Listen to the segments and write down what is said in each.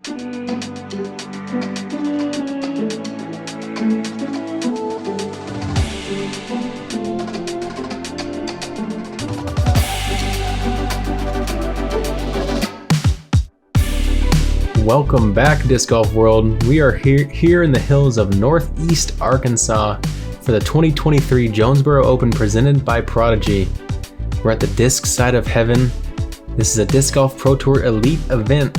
Welcome back, Disc Golf World. We are here in the hills of Northeast Arkansas for the 2023 Jonesboro Open presented by Prodigy. We're at the disc side of heaven. This is a Disc Golf Pro Tour Elite event,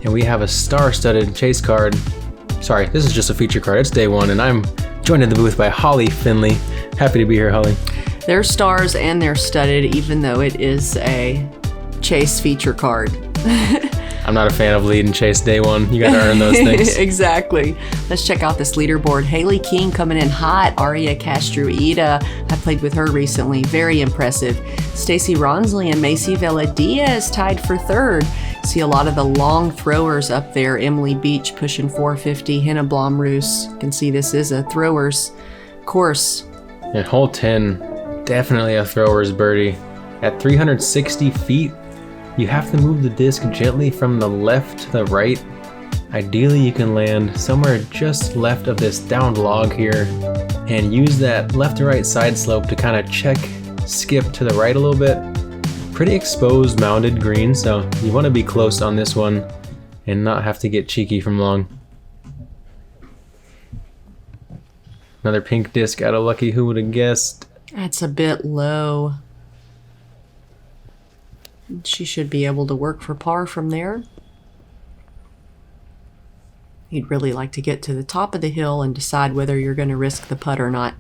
and we have a star-studded chase card. Sorry, this is just a feature card. It's day one, and I'm joined in the booth by Holly Finley. Happy to be here, Holly. They're stars and they're studded, even though it is a chase feature card. I'm not a fan of lead and chase day one. You gotta earn those things. Exactly. Let's check out this leaderboard. Haley King coming in hot. Aria Castruida, I played with her recently. Very impressive. Stacy Ronsley and Missy Diaz tied for third. See a lot of the long throwers up there. Emily Beach pushing 450. Hannah Blomroos. You can see this is a throwers course. And hole 10, definitely a thrower's birdie. At 360 feet, you have to move the disc gently from the left to the right. Ideally, you can land somewhere just left of this downed log here and use that left to right side slope to kind of skip to the right a little bit. Pretty exposed mounded green, so you want to be close on this one and not have to get cheeky from long. Another pink disc out of Lykke, who would have guessed? That's a bit low. She should be able to work for par from there. You'd really like to get to the top of the hill and decide whether you're going to risk the putt or not.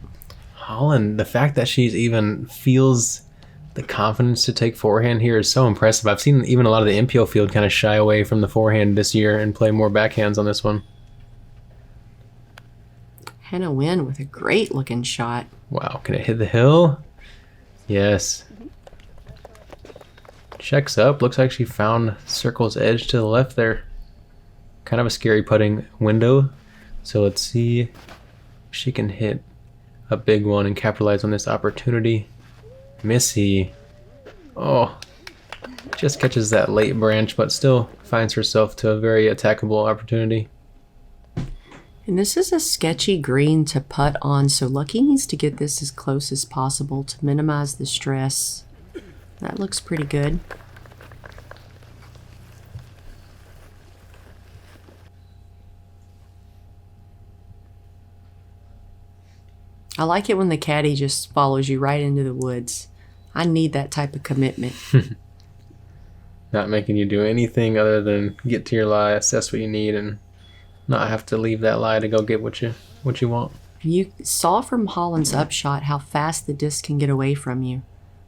Holyn, the fact that she's even feels the confidence to take forehand here is so impressive. I've seen even a lot of the MPO field kind of shy away from the forehand this year and play more backhands on this one. Hanna Huynh with a great looking shot. Wow, can it hit the hill? Yes. Checks up, looks like she found circle's edge to the left there. Kind of a scary putting window. So let's see if she can hit a big one and capitalize on this opportunity. Missy. Oh, just catches that late branch, but still finds herself to a very attackable opportunity. And this is a sketchy green to putt on, so Lykke needs to get this as close as possible to minimize the stress. That looks pretty good. I like it when the caddy just follows you right into the woods. I need that type of commitment. Not making you do anything other than get to your lie, assess what you need, and not have to leave that lie to go get what you want. You saw from Holland's upshot how fast the disc can get away from you.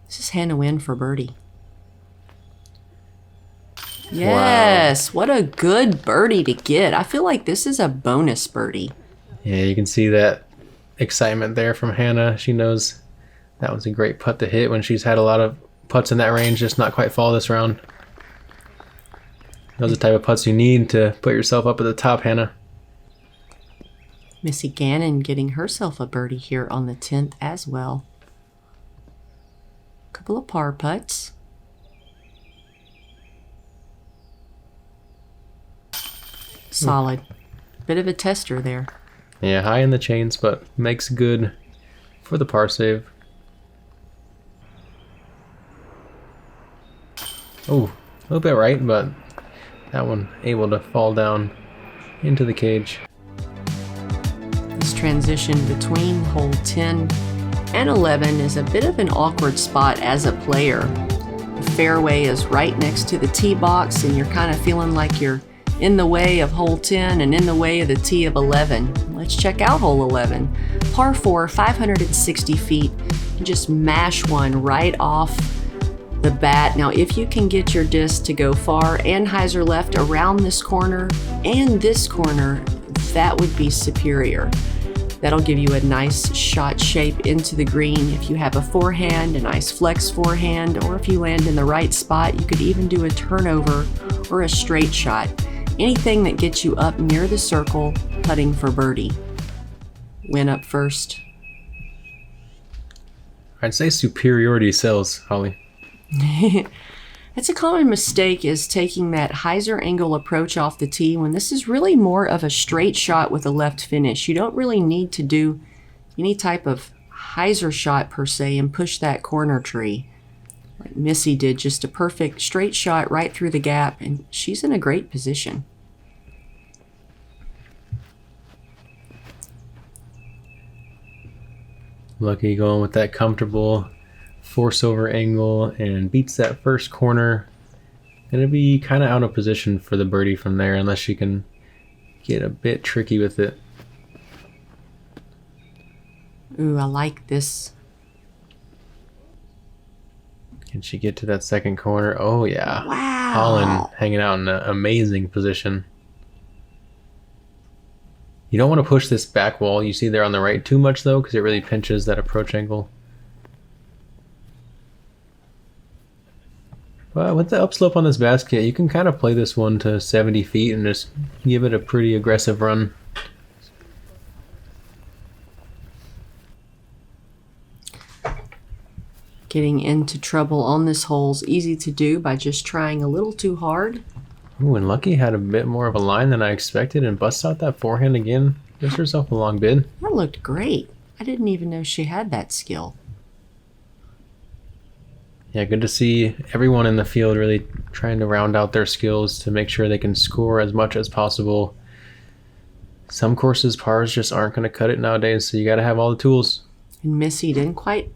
This is Hanna Huynh for birdie. Yes, wow. What a good birdie to get. I feel like this is a bonus birdie. Yeah, you can see that excitement there from Hannah. She knows that was a great putt to hit when she's had a lot of putts in that range, just not quite fall this round. Those are the type of putts you need to put yourself up at the top, Hannah. Missy Gannon getting herself a birdie here on the 10th as well. Couple of par putts. Solid. Bit of a tester there. Yeah, high in the chains, but makes good for the par save. Oh, a little bit right, but that one able to fall down into the cage. This transition between hole 10 and 11 is a bit of an awkward spot as a player. The fairway is right next to the tee box, and you're kind of feeling like you're in the way of hole 10 and in the way of the tee of 11. Let's check out hole 11. Par 4, 560 feet. You just mash one right off the bat. Now, if you can get your disc to go far and hyzer left around this corner and this corner, that would be superior. That'll give you a nice shot shape into the green. If you have a forehand, a nice flex forehand, or if you land in the right spot, you could even do a turnover or a straight shot. Anything that gets you up near the circle, putting for birdie. Win up first. I'd say superiority sells, Holly. It's a common mistake is taking that hyzer angle approach off the tee when this is really more of a straight shot with a left finish. You don't really need to do any type of hyzer shot per se and push that corner tree like Missy did. Just a perfect straight shot right through the gap, and she's in a great position. Lykke going with that comfortable force over angle and beats that first corner. Gonna be kind of out of position for the birdie from there unless she can get a bit tricky with it. Ooh, I like this. Can she get to that second corner? Oh yeah. Wow. Holyn hanging out in an amazing position. You don't want to push this back wall you see there on the right too much though, because it really pinches that approach angle. But with the upslope on this basket, you can kind of play this one to 70 feet and just give it a pretty aggressive run. Getting into trouble on this hole is easy to do by just trying a little too hard. Ooh, and Lykke had a bit more of a line than I expected and busts out that forehand again. Gives herself a long bid. That looked great. I didn't even know she had that skill. Yeah, good to see everyone in the field really trying to round out their skills to make sure they can score as much as possible. Some courses, pars just aren't going to cut it nowadays, so you got to have all the tools. And Missy didn't quite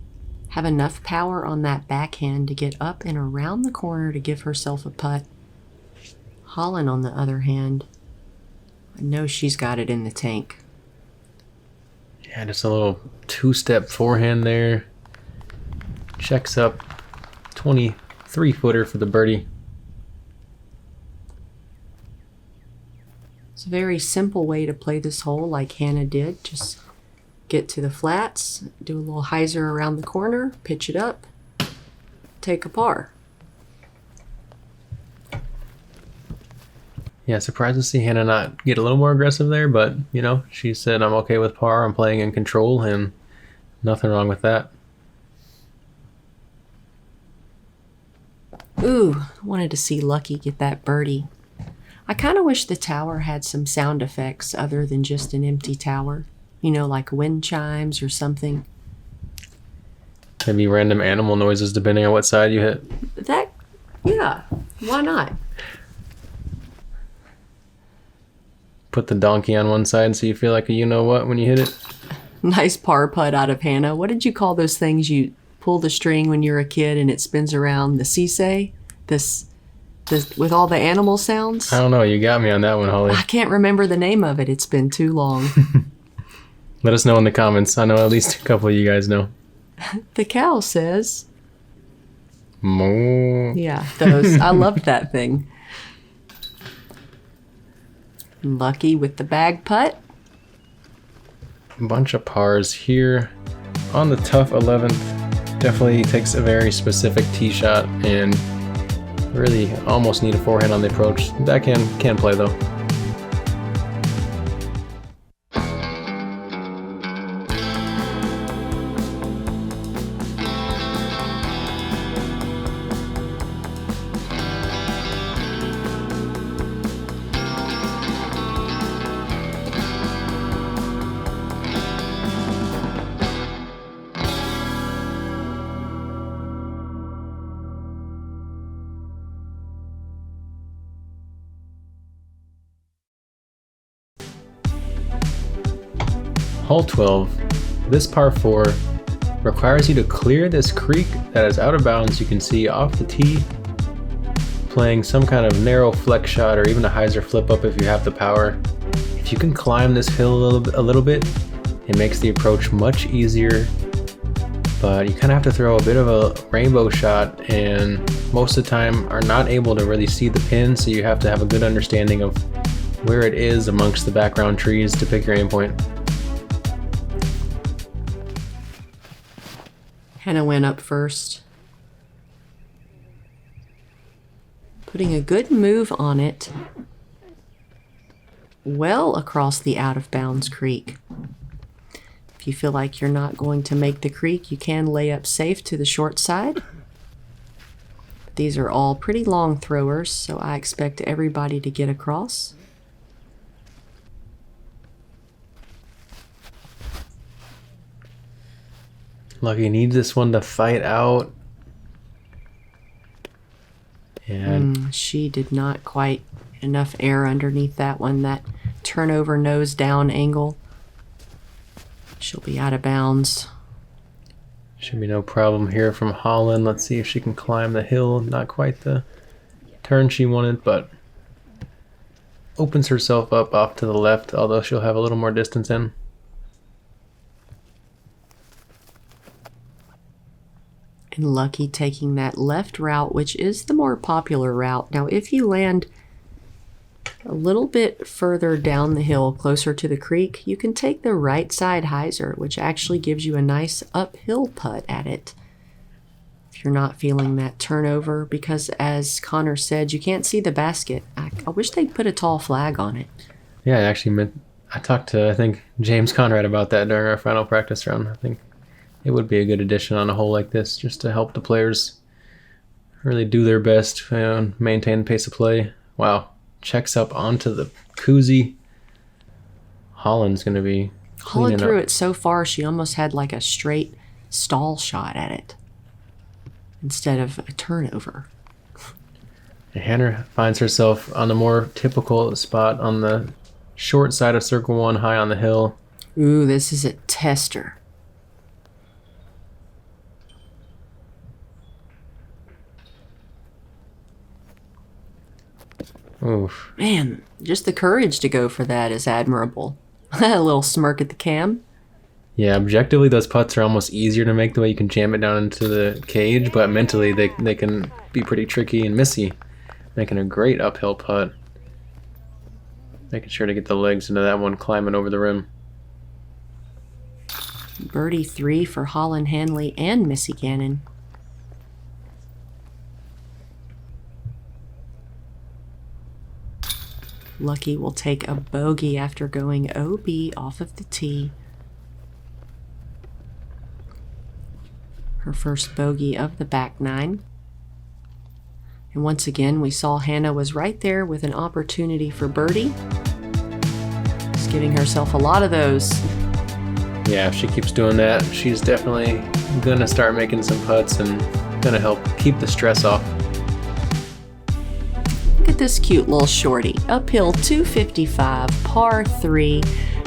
have enough power on that backhand to get up and around the corner to give herself a putt. Holyn, on the other hand, I know she's got it in the tank. Yeah, just a little two-step forehand there. Checks up. 23-footer for the birdie. It's a very simple way to play this hole like Hanna did. Just get to the flats, do a little hyzer around the corner, pitch it up, take a par. Yeah, surprised to see Hanna not get a little more aggressive there, but, you know, she said, I'm okay with par, I'm playing in control, and nothing wrong with that. Ooh, I wanted to see Lykke get that birdie. I kind of wish the tower had some sound effects other than just an empty tower. You know, like wind chimes or something. Maybe random animal noises depending on what side you hit. That, yeah, why not? Put the donkey on one side so you feel like a you-know-what when you hit it. Nice par putt out of Hanna. What did you call those things you pull the string when you're a kid and it spins around? The sisay? This with all the animal sounds? I don't know. You got me on that one, Holly. I can't remember the name of it. It's been too long. Let us know in the comments. I know at least a couple of you guys know. The cow says. Moo. Yeah, those. I loved that thing. Lykke with the bag putt. A bunch of pars here on the tough 11th. Definitely takes a very specific tee shot and really almost need a forehand on the approach. Backhand can play though. Hole 12, this par 4 requires you to clear this creek that is out of bounds. You can see off the tee, playing some kind of narrow flex shot or even a hyzer flip up if you have the power. If you can climb this hill a little bit, it makes the approach much easier, but you kind of have to throw a bit of a rainbow shot and most of the time are not able to really see the pin, so you have to have a good understanding of where it is amongst the background trees to pick your aim point. Hanna went up first. Putting a good move on it. Well across the out of bounds creek. If you feel like you're not going to make the creek, you can lay up safe to the short side. These are all pretty long throwers, so I expect everybody to get across. Lykke needs this one to fight out. And She did not quite enough air underneath that one. That turnover nose down angle. She'll be out of bounds. should be no problem here from Holyn. Let's see if she can climb the hill. Not quite the turn she wanted, but opens herself up off to the left, although she'll have a little more distance in. And Lykke taking that left route, which is the more popular route. Now, if you land a little bit further down the hill, closer to the creek, you can take the right side hyzer, which actually gives you a nice uphill putt at it. If you're not feeling that turnover, because as Connor said, you can't see the basket. I wish they'd put a tall flag on it. Yeah, I talked to, I think, James Conrad about that during our final practice round. I think it would be a good addition on a hole like this, just to help the players really do their best and maintain the pace of play. Wow. Checks up onto the koozie. Holyn's going to be Holyn threw it so far, she almost had like a straight stall shot at it instead of a turnover. Hanna finds herself on the more typical spot on the short side of circle one, high on the hill. Ooh, this is a tester. Oof. Man, just the courage to go for that is admirable. A little smirk at the cam. Yeah, objectively, those putts are almost easier to make the way you can jam it down into the cage, but mentally they can be pretty tricky. And Missy making a great uphill putt. Making sure to get the legs into that one, climbing over the rim. Birdie 3 for Holyn, Handley, and Missy Gannon. Lykke will take a bogey after going OB off of the tee. Her first bogey of the back nine. And once again, we saw Hanna was right there with an opportunity for birdie. She's giving herself a lot of those. Yeah, if she keeps doing that, she's definitely going to start making some putts and going to help keep the stress off. Look at this cute little shorty. Uphill 255, par 3.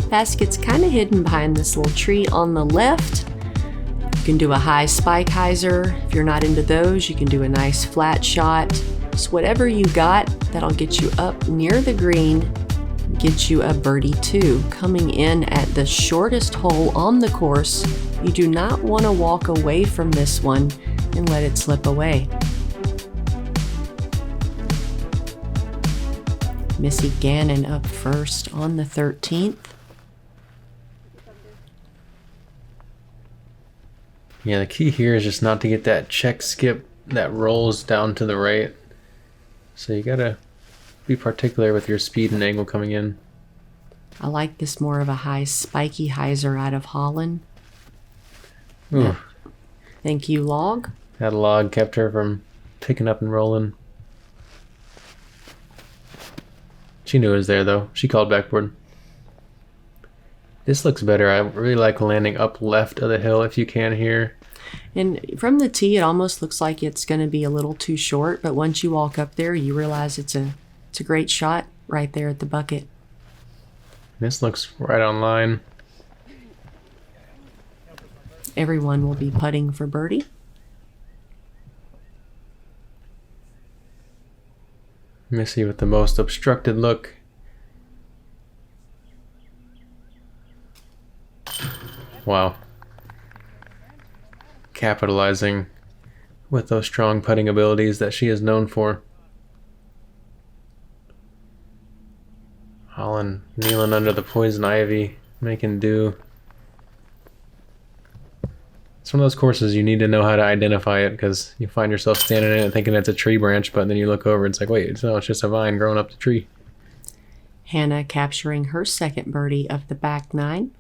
Basket's kind of hidden behind this little tree on the left. You can do a high spike hyzer. If you're not into those, you can do a nice flat shot. So whatever you got, that'll get you up near the green, get you a birdie 2. Coming in at the shortest hole on the course, you do not want to walk away from this one and let it slip away. Missy Gannon up first on the 13th. Yeah, the key here is just not to get that check skip that rolls down to the right. So you gotta be particular with your speed and angle coming in. I like this more of a high spiky hyzer out of Holyn. Ooh. Thank you, log. That log kept her from picking up and rolling. She knew it was there though. She called backboard. This looks better. I really like landing up left of the hill if you can here. And from the tee, it almost looks like it's going to be a little too short, but once you walk up there, you realize it's a great shot right there at the bucket. This looks right on line. Everyone will be putting for birdie. Missy with the most obstructed look. Wow. Capitalizing with those strong putting abilities that she is known for. Holyn kneeling under the poison ivy, making do. It's one of those courses you need to know how to identify it, because you find yourself standing in it thinking it's a tree branch, but then you look over and it's like, wait, no, it's just a vine growing up the tree. Hanna capturing her second birdie of the back nine.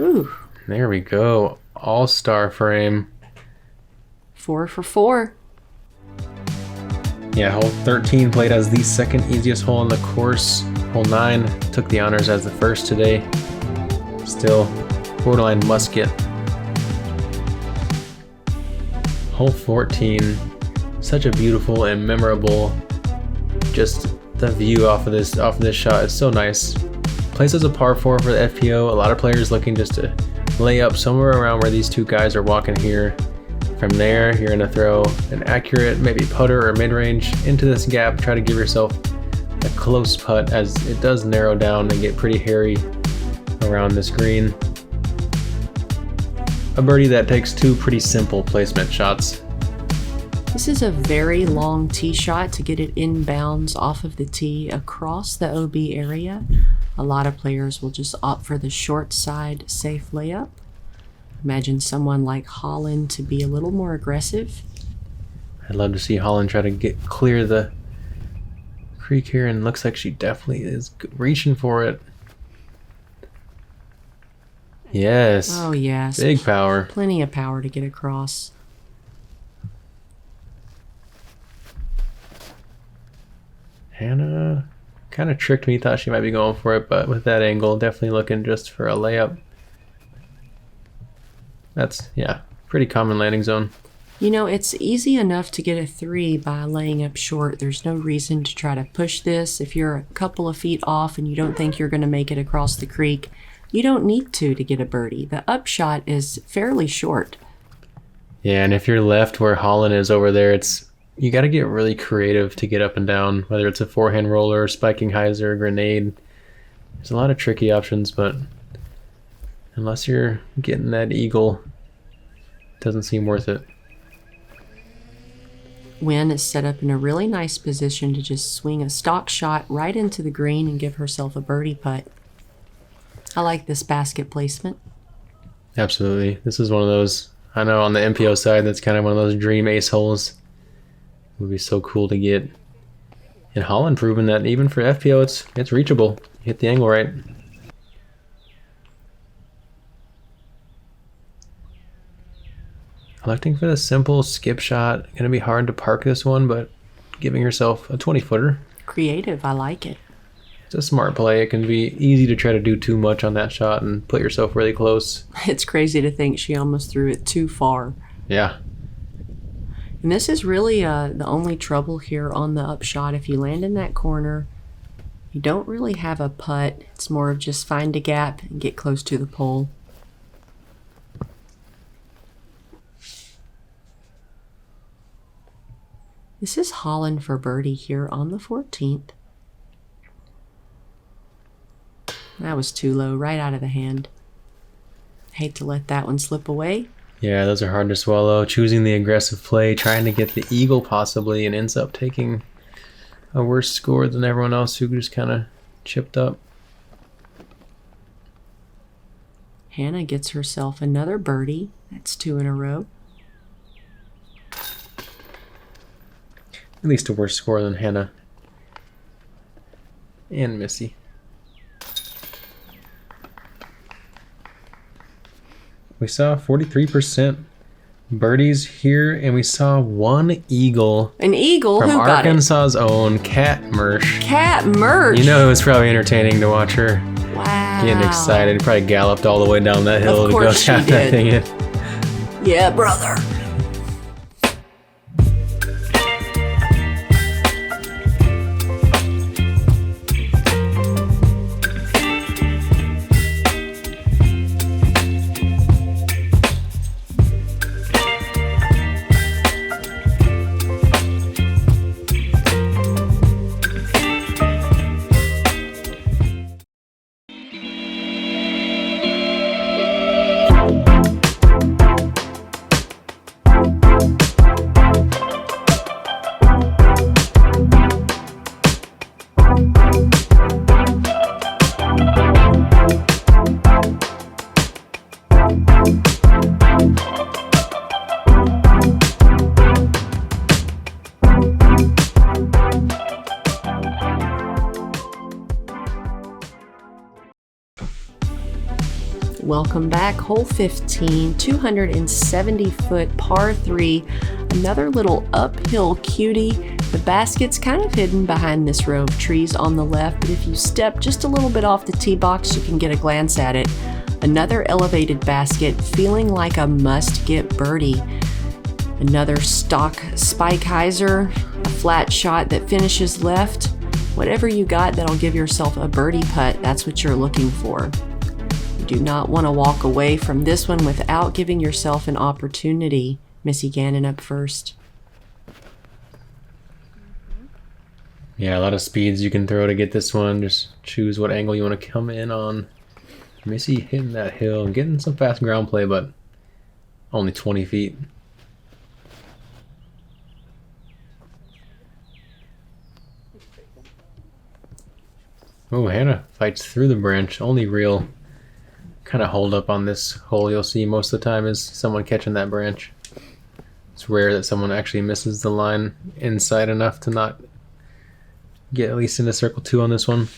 Ooh. There we go. All-star frame. 4 for 4. Yeah, hole 13 played as the second easiest hole on the course. Hole 9 took the honors as the first today. Still, borderline must get. Hole 14, such a beautiful and memorable. Just the view off of this shot is so nice. Plays as a par 4 for the FPO. A lot of players looking just to lay up somewhere around where these two guys are walking here. From there, you're gonna throw an accurate, maybe putter or mid-range into this gap. Try to give yourself a close putt, as it does narrow down and get pretty hairy around this green. A birdie that takes two pretty simple placement shots. This is a very long tee shot to get it inbounds off of the tee across the OB area. A lot of players will just opt for the short side safe layup. Imagine someone like Holyn to be a little more aggressive. I'd love to see Holyn try to clear the creek here, and looks like she definitely is reaching for it. Yes. Oh yes. Big power. Plenty of power to get across. Hanna kind of tricked me, thought she might be going for it, but with that angle, definitely looking just for a layup. That's, yeah, pretty common landing zone. You know, it's easy enough to get a 3 by laying up short. There's no reason to try to push this. If you're a couple of feet off and you don't think you're going to make it across the creek, you don't need to get a birdie. The upshot is fairly short. Yeah, and if you're left where Holyn is over there, you got to get really creative to get up and down, whether it's a forehand roller, spiking hyzer, grenade. There's a lot of tricky options, but unless you're getting that eagle, it doesn't seem worth it. Huynh is set up in a really nice position to just swing a stock shot right into the green and give herself a birdie putt. I like this basket placement. Absolutely. This is one of those, I know on the MPO side, that's kind of one of those dream ace holes. It would be so cool to get. And Holyn proving that even for FPO, it's reachable. Hit the angle right. Electing for the simple skip shot. Gonna be hard to park this one, but giving herself a 20-footer. Creative, I like it. It's a smart play. It can be easy to try to do too much on that shot and put yourself really close. It's crazy to think she almost threw it too far. Yeah. And this is really the only trouble here on the upshot. If you land in that corner, you don't really have a putt. It's more of just find a gap and get close to the pole. This is Holyn for birdie here on the 14th. That was too low, right out of the hand. Hate to let that one slip away. Yeah, those are hard to swallow. Choosing the aggressive play, trying to get the eagle possibly, and ends up taking a worse score than everyone else who just kind of chipped up. Hanna gets herself another birdie. That's 2 in a row. At least a worse score than Hanna and Missy. We saw 43% birdies here, and we saw one eagle. An eagle? From Who got it? Arkansas's own Kat Mersch. Kat Mersch. You know it was probably entertaining to watch her Wow. getting excited. Probably galloped all the way down that hill Of to go course she tap that did. thing in. Yeah, brother. Welcome back. Hole 15, 270-foot par 3. Another little uphill cutie. The basket's kind of hidden behind this row of trees on the left, but if you step just a little bit off the tee box, you can get a glance at it. Another elevated basket, feeling like a must-get birdie. Another stock spike hyzer, a flat shot that finishes left. Whatever you got that'll give yourself a birdie putt, that's what you're looking for. You do not want to walk away from this one without giving yourself an opportunity. Missy Gannon up first. Yeah, a lot of speeds you can throw to get this one. Just choose what angle you want to come in on. Missy hitting that hill and getting some fast ground play, but only 20 feet. Oh, Hanna fights through the branch. Only real kind of hold up on this hole you'll see most of the time is someone catching that branch. It's rare that someone actually misses the line inside enough to not get at least into circle 2 on this one.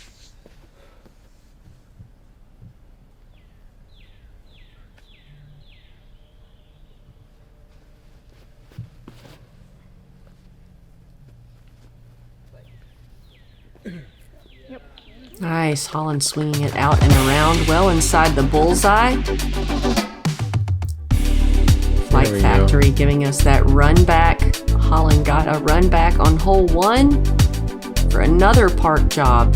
Nice, Holyn swinging it out and around, well inside the bullseye. Flight Factory giving us that run back. Holyn got a run back on hole 1 for another park job.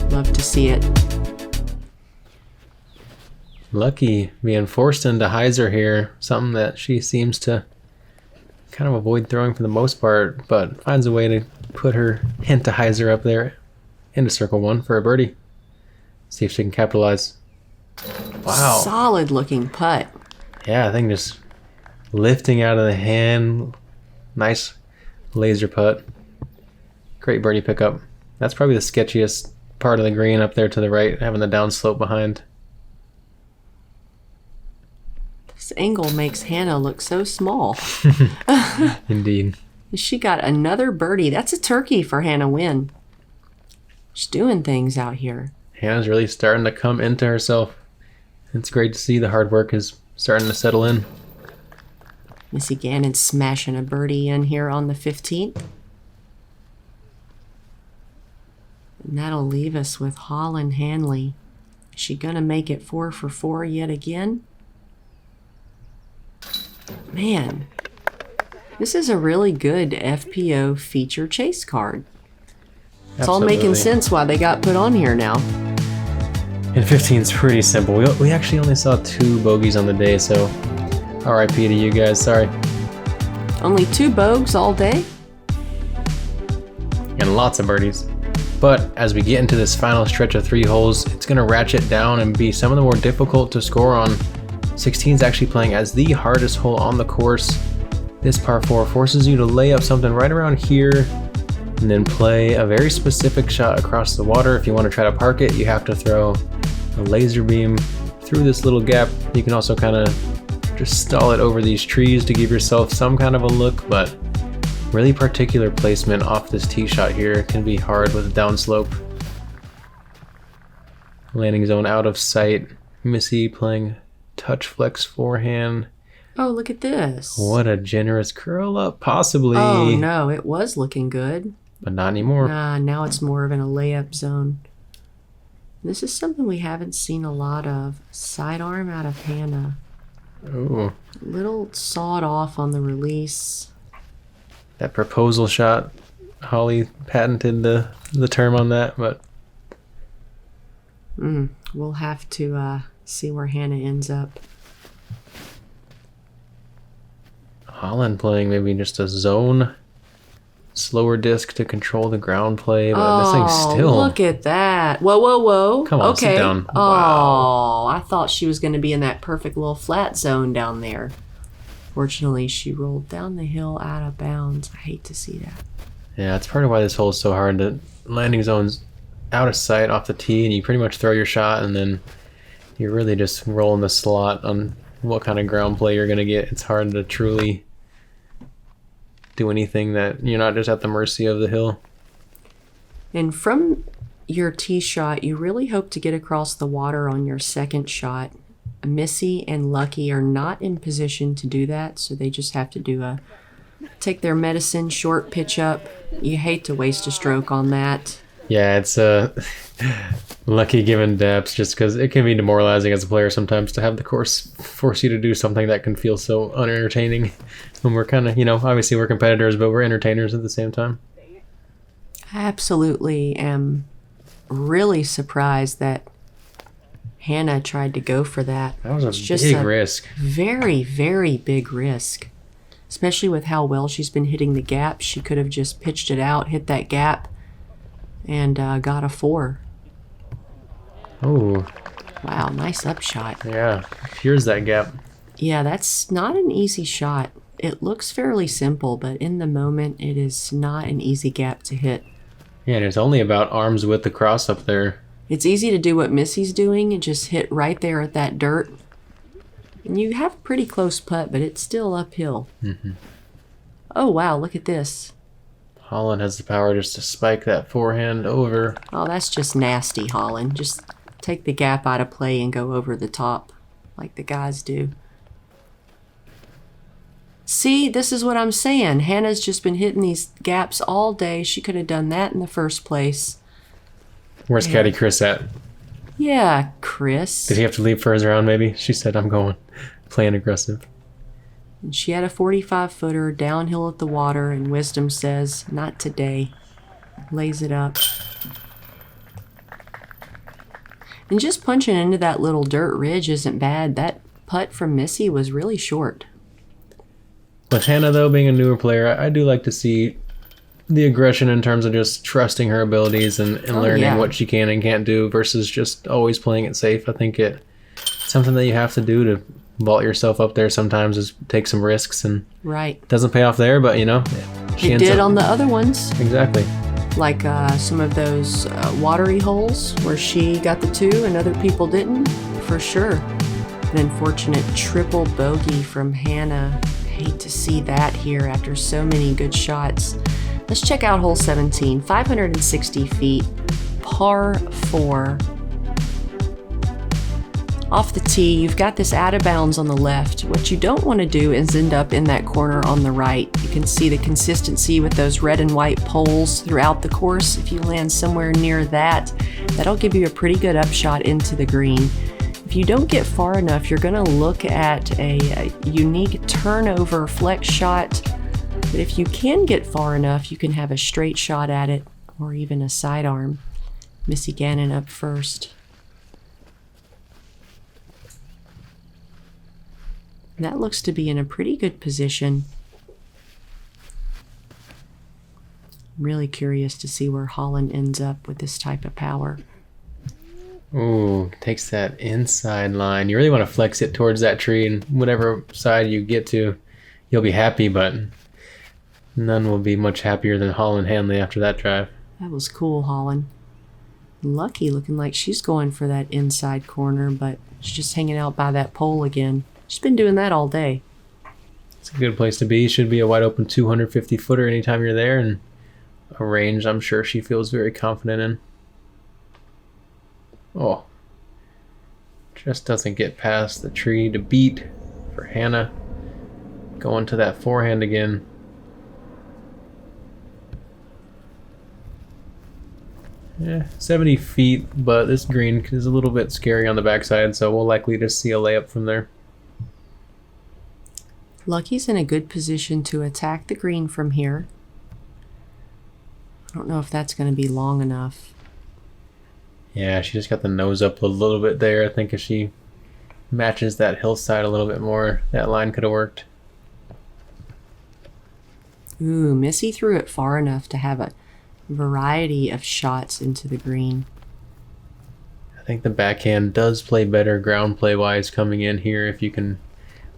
Love to see it. Lykke being forced into hyzer here, something that she seems to kind of avoid throwing for the most part, but finds a way to put her hint to hyzer up there into circle 1 for a birdie. See if she can capitalize. Wow. Solid looking putt. Yeah, I think just lifting out of the hand. Nice laser putt. Great birdie pickup. That's probably the sketchiest part of the green up there to the right, having the downslope behind. This angle makes Hanna look so small. Indeed. She got another birdie. That's a turkey for Hanna Huynh. She's doing things out here. Hanna's really starting to come into herself. It's great to see the hard work is starting to settle in. Missy Gannon smashing a birdie in here on the 15th. And that'll leave us with Holyn Handley. Is she gonna make it 4 for 4 yet again? Man, this is a really good FPO feature chase card. It's all making sense why they got put on here now. And 15 is pretty simple. We actually only saw 2 bogeys on the day, so RIP to you guys, sorry. Only 2 bogeys all day? And lots of birdies. But as we get into this final stretch of 3 holes, it's going to ratchet down and be some of the more difficult to score on. 16 is actually playing as the hardest hole on the course. This par 4 forces you to lay up something right around here and then play a very specific shot across the water. If you want to try to park it, you have to throw a laser beam through this little gap. You can also kind of just stall it over these trees to give yourself some kind of a look, but really particular placement off this tee shot here can be hard with a downslope. Landing zone out of sight. Missy playing touch flex forehand. Oh, look at this. What a generous curl up, possibly. Oh no, it was looking good. But not anymore. Nah, now it's more of in a layup zone. This is something we haven't seen a lot of. Sidearm out of Hanna. Ooh. A little sawed off on the release. That proposal shot. Holly patented the term on that, but we'll have to see where Hanna ends up. Holyn playing maybe just a zone slower disc to control the ground play, but this thing's still. Look at that. Whoa, whoa, whoa. Come on, okay. Sit down. Oh, Wow. I thought she was going to be in that perfect little flat zone down there. Fortunately, she rolled down the hill out of bounds. I hate to see that. Yeah, that's part of why this hole is so hard. The landing zone's out of sight off the tee, and you pretty much throw your shot, and then you're really just rolling the slot on what kind of ground play you're going to get. It's hard to truly do anything that you're not just at the mercy of the hill. And from your tee shot, you really hope to get across the water on your second shot. Missy and Lykke are not in position to do that, so they just have to take their medicine, short pitch up. You hate to waste a stroke on that. Yeah, it's lucky given depths, just because it can be demoralizing as a player sometimes to have the course force you to do something that can feel so unentertaining. When we're kind of, obviously we're competitors, but we're entertainers at the same time. I absolutely am really surprised that Hanna tried to go for that. That was a big risk. Very, very big risk. Especially with how well she's been hitting the gap. She could have just pitched it out, hit that gap, and got a 4. Oh. Wow, nice upshot. Yeah, here's that gap. Yeah, that's not an easy shot. It looks fairly simple, but in the moment, it is not an easy gap to hit. Yeah, and it's only about arm's width across up there. It's easy to do what Missy's doing and just hit right there at that dirt. And you have a pretty close putt, but it's still uphill. Mm-hmm. Oh, wow, look at this. Holyn has the power just to spike that forehand over. Oh, that's just nasty, Holyn. Just take the gap out of play and go over the top like the guys do. See, this is what I'm saying. Hanna's just been hitting these gaps all day. She could have done that in the first place. Where's Caddy Chris at? Yeah, Chris. Did he have to leave for his round, maybe? She said, I'm going. Playing aggressive. And she had a 45-footer downhill at the water, and Wisdom says, not today. Lays it up. And just punching into that little dirt ridge isn't bad. That putt from Missy was really short. With Hanna, though, being a newer player, I do like to see the aggression in terms of just trusting her abilities and learning what she can and can't do versus just always playing it safe. I think it's something that you have to do to vault yourself up there sometimes is take some risks, and right. It doesn't pay off there, but she it did on the other ones. Exactly. Like some of those watery holes where she got the 2 and other people didn't, for sure. An unfortunate triple bogey from Hanna. Hate to see that here after so many good shots. Let's check out hole 17, 560 feet, par 4. Off the tee, you've got this out of bounds on the left. What you don't want to do is end up in that corner on the right. You can see the consistency with those red and white poles throughout the course. If you land somewhere near that, that'll give you a pretty good upshot into the green. If you don't get far enough, you're going to look at a unique turnover flex shot. But if you can get far enough, you can have a straight shot at it or even a sidearm. Missy Gannon up first. That looks to be in a pretty good position. I'm really curious to see where Holyn ends up with this type of power. Ooh, takes that inside line. You really want to flex it towards that tree, and whatever side you get to, you'll be happy, but none will be much happier than Holyn Handley after that drive. That was cool, Holyn. Lykke looking like she's going for that inside corner, but she's just hanging out by that pole again. She's been doing that all day. It's a good place to be. Should be a wide open 250-footer anytime you're there, and a range I'm sure she feels very confident in. Oh, just doesn't get past the tree to beat for Hanna. Going to that forehand again. Yeah, 70 feet, but this green is a little bit scary on the backside, so we'll likely just see a layup from there. Lykke's in a good position to attack the green from here. I don't know if that's going to be long enough. Yeah, she just got the nose up a little bit there. I think if she matches that hillside a little bit more, that line could have worked. Ooh, Missy threw it far enough to have a variety of shots into the green. I think the backhand does play better ground play wise coming in here if you can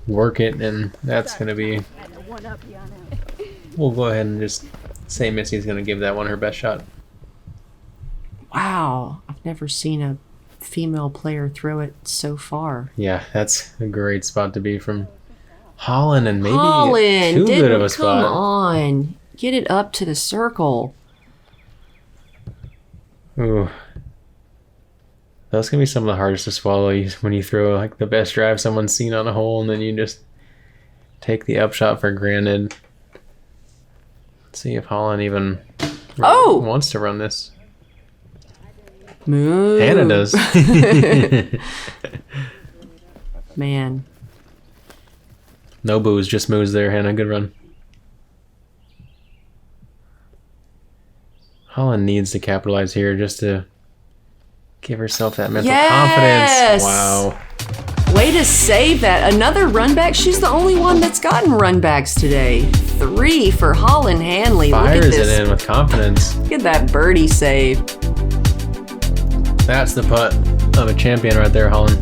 work it, and that's going to be... We'll go ahead and just say Missy's going to give that one her best shot. Wow, I've never seen a female player throw it so far. Yeah, that's a great spot to be from Holyn, and maybe Holyn, too good of a spot. Come on, get it up to the circle. Ooh. That's gonna be some of the hardest to swallow when you throw like the best drive someone's seen on a hole and then you just take the upshot for granted. Let's see if Holyn even wants to run this. Move. Hanna does. Man. No booze, just moves there, Hanna. Good run. Holyn needs to capitalize here just to give herself that mental confidence. Wow. Way to save that. Another run back. She's the only one that's gotten run backs today. 3 for Holyn Handley. Fires Look at this. it in with confidence. Look at that birdie save. That's the putt of a champion right there, Holyn.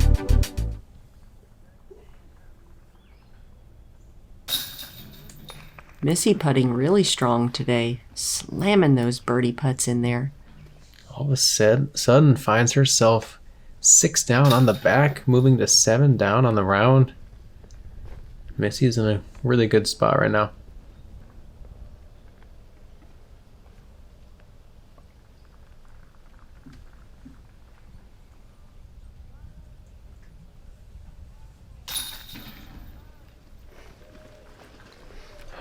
Missy putting really strong today. Slamming those birdie putts in there. All of a sudden finds herself 6 down on the back, moving to 7 down on the round. Missy's in a really good spot right now.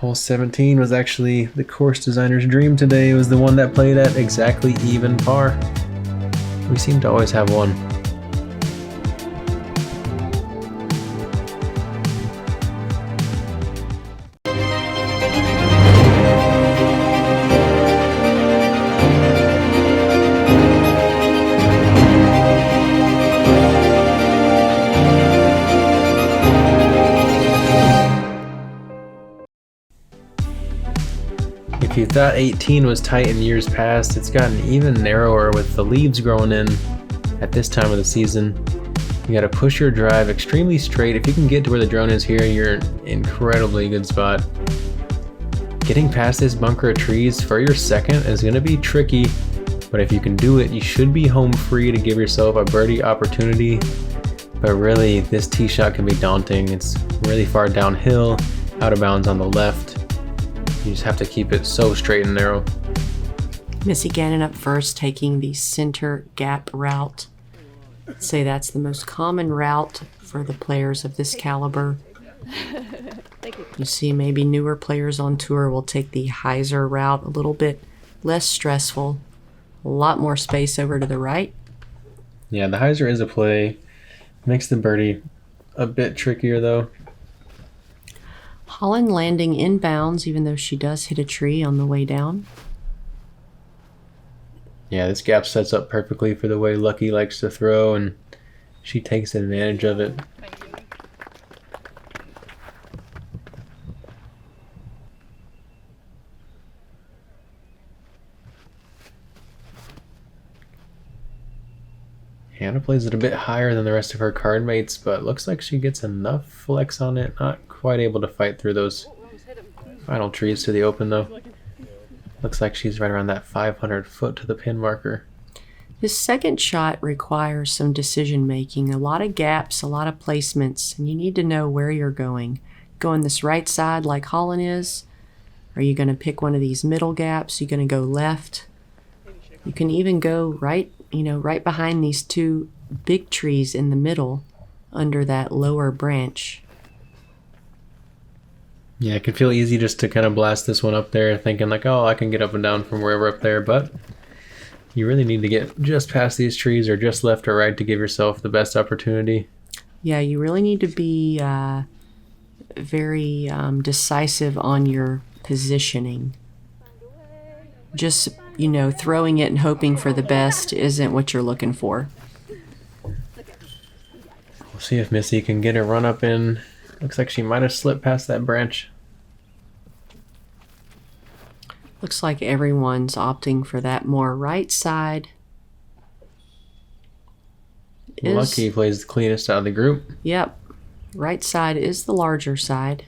Hole 17 was actually the course designer's dream today. It was the one that played at exactly even par. We seem to always have one. If you thought 18 was tight in years past, it's gotten even narrower with the leaves growing in at this time of the season. You gotta push your drive extremely straight. If you can get to where the drone is here, you're in an incredibly good spot. Getting past this bunker of trees for your second is gonna be tricky, but if you can do it, you should be home free to give yourself a birdie opportunity. But really, this tee shot can be daunting. It's really far downhill, out of bounds on the left. You just have to keep it so straight and narrow. Missy Gannon up first, taking the center gap route. I'd say that's the most common route for the players of this caliber. You see maybe newer players on tour will take the hyzer route, a little bit less stressful, a lot more space over to the right. Yeah, the hyzer is a play. Makes the birdie a bit trickier though. Holyn landing inbounds, even though she does hit a tree on the way down. Yeah, this gap sets up perfectly for the way Lykke likes to throw, and she takes advantage of it. Hanna plays it a bit higher than the rest of her card mates, but looks like she gets enough flex on it. Not quite able to fight through those final trees to the open though. Looks like she's right around that 500 foot to the pin marker. This second shot requires some decision making, a lot of gaps, a lot of placements, and you need to know where you're going. Going this right side like Holyn is? Are you going to pick one of these middle gaps? Are you going to go left? You can even go right, right behind these 2 big trees in the middle under that lower branch. Yeah, it can feel easy just to kind of blast this one up there, thinking like, oh, I can get up and down from wherever up there, but you really need to get just past these trees or just left or right to give yourself the best opportunity. Yeah, you really need to be very decisive on your positioning. Just, throwing it and hoping for the best isn't what you're looking for. We'll see if Missy can get her run up in. Looks like she might have slipped past that branch. Looks like everyone's opting for that more right side. Lykke plays the cleanest out of the group. Yep. Right side is the larger side.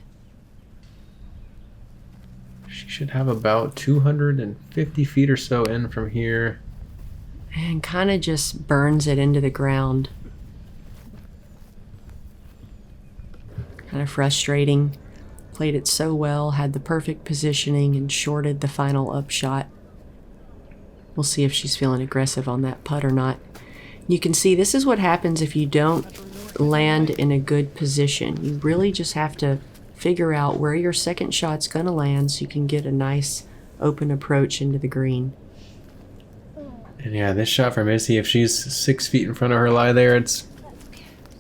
She should have about 250 feet or so in from here. And kind of just burns it into the ground. Kind of frustrating. Played it so well, had the perfect positioning, and shorted the final upshot. We'll see if she's feeling aggressive on that putt or not. You can see this is what happens if you don't land in a good position. You really just have to figure out where your second shot's going to land so you can get a nice open approach into the green. And yeah, this shot for Missy, if she's 6 feet in front of her lie there,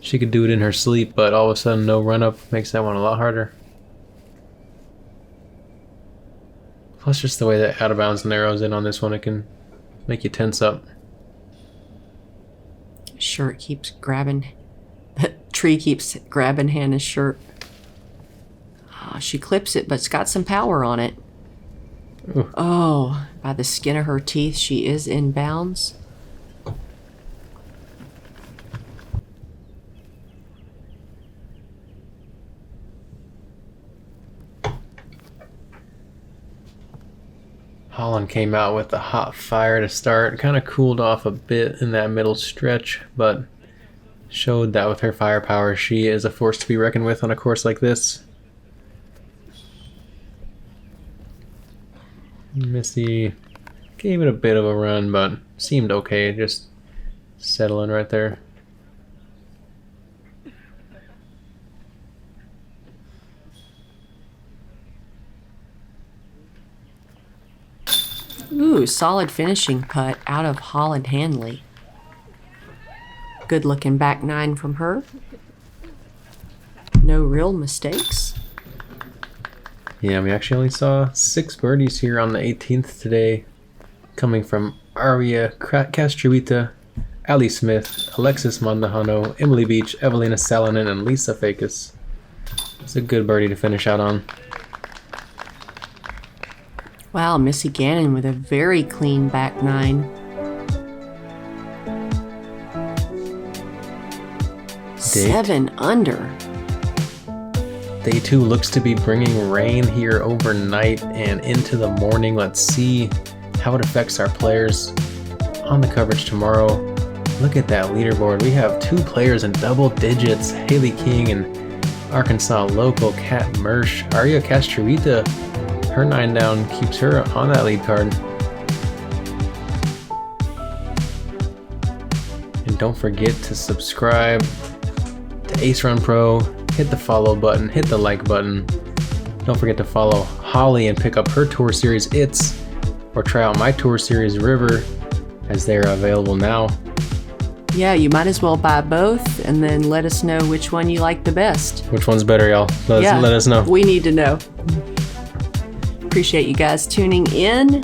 she could do it in her sleep, but all of a sudden no run up makes that one a lot harder. Plus just the way that out of bounds narrows in on this one, it can make you tense up. Shirt keeps grabbing, tree keeps grabbing Hannah's shirt. Oh, she clips it, but it's got some power on it. Ooh. Oh, by the skin of her teeth, she is in bounds. Holyn came out with a hot fire to start, kind of cooled off a bit in that middle stretch, but showed that with her firepower, she is a force to be reckoned with on a course like this. Missy gave it a bit of a run, but seemed okay, just settling right there. Ooh, solid finishing putt out of Holyn Handley. Good looking back nine from her. No real mistakes. Yeah, we actually only saw 6 birdies here on the 18th today, coming from Aria Castruita, Ali Smith, Alexis Mandahano, Emily Beach, Evelina Salonen, and Lisa Fakis. It's a good birdie to finish out on. Wow, Missy Gannon with a very clean back nine. Day 7 under. Day 2 looks to be bringing rain here overnight and into the morning. Let's see how it affects our players on the coverage tomorrow. Look at that leaderboard. We have 2 players in double digits. Haley King and Arkansas local Kat Mersch. Aria Castruita, her 9 down keeps her on that lead card. And don't forget to subscribe to Ace Run Pro. Hit the follow button, hit the like button. Don't forget to follow Holly and pick up her Tour Series It's, or try out my Tour Series River, as they are available now. Yeah, you might as well buy both and then let us know which one you like the best. Which one's better, y'all? Let us know. We need to know. Appreciate you guys tuning in.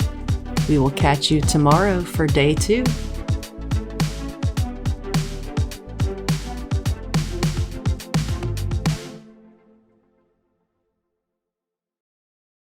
We will catch you tomorrow for day 2.